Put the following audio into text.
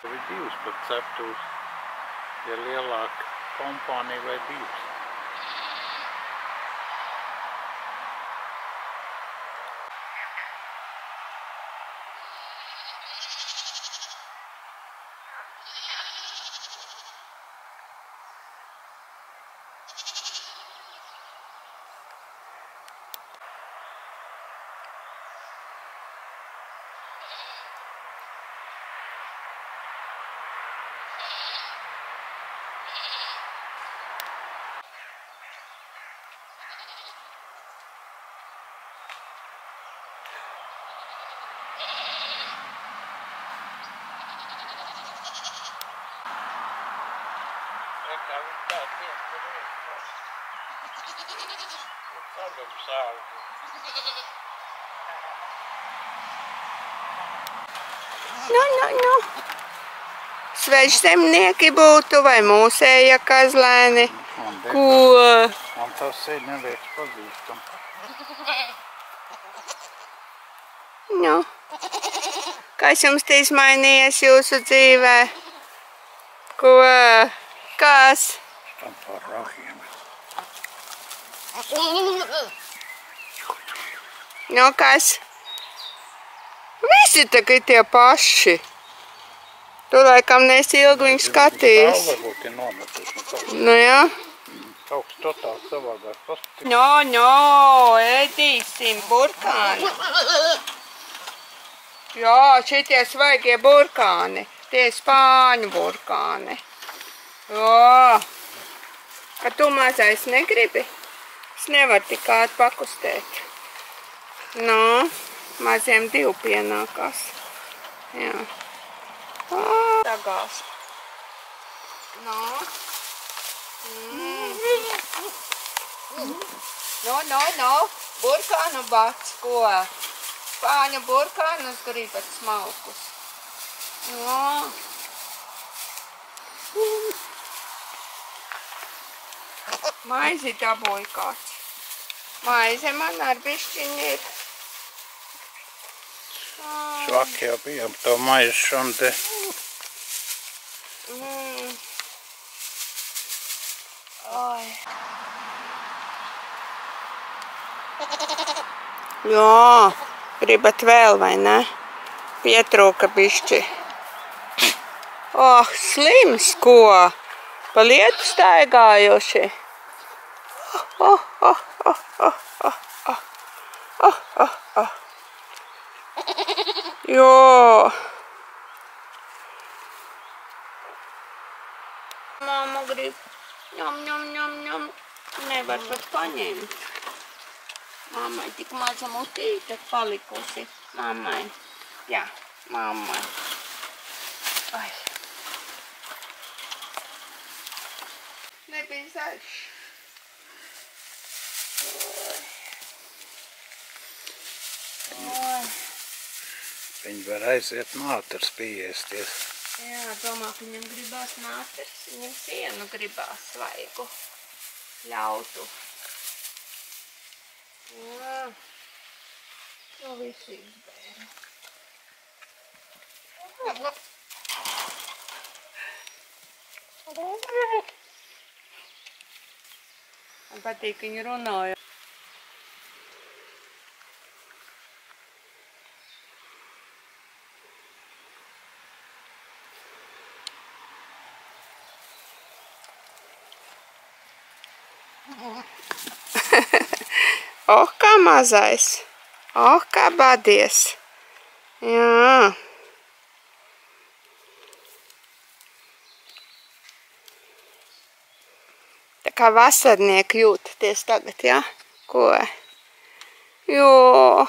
Vai divas pat ceptos, ja lielāka kompānija vai divas. Nu. Svežzemnieki būtu vai mūsēja kazlēni. Ko? Man tas ir neliekas pazīstam. Nu. Kas jums te izmainījies jūsu dzīvē? Ko? Kas? Tam par rahiem. Nu, kas? Visi tagad tie paši. Tu laikam nesi ilgi viņu skatījis. Varbūt ir nometuši. Nu, jā. Kaut kas totāli savādāk paskatīt. Ēdīsim burkāni. Jā, šitie svaigie burkāni. Tie spāņu burkāni. Jā. Ka tu mazais negribi? Es nevaru tik ātri pakustēt. Nu, maziem divu pienākās. Jā. Tagals. Nu. No. Burkānu bats, ko? Spāņu burkānus gribat smalkus. No. Maizi dabūja kāds. Maize man ar bišķiņi ir. Švaki jau bijām to maizi šonde. Jā, gribat vēl, vai ne? Pietrūka bišķi. Slims, ko? Pa lietu staigājuši. Jo. Mamma grib. Ņem. Nevar pat paņemt. Mammai tik maza mutīte palikusi. Mammai. Jā, mammai. Ai. Nebija zaļš. Viņi var aiziet nātars pieēsties. Jā, domā, ka viņam gribās nātars. Viņam sienu gribās svaigu. Ļautu. Jā. To visu izbēru. Man patīk, viņi runāja. Kā mazais. Kā badies. Jā. Tā kā vasarnieki jūtaties tagad, jā? Ko? Jo.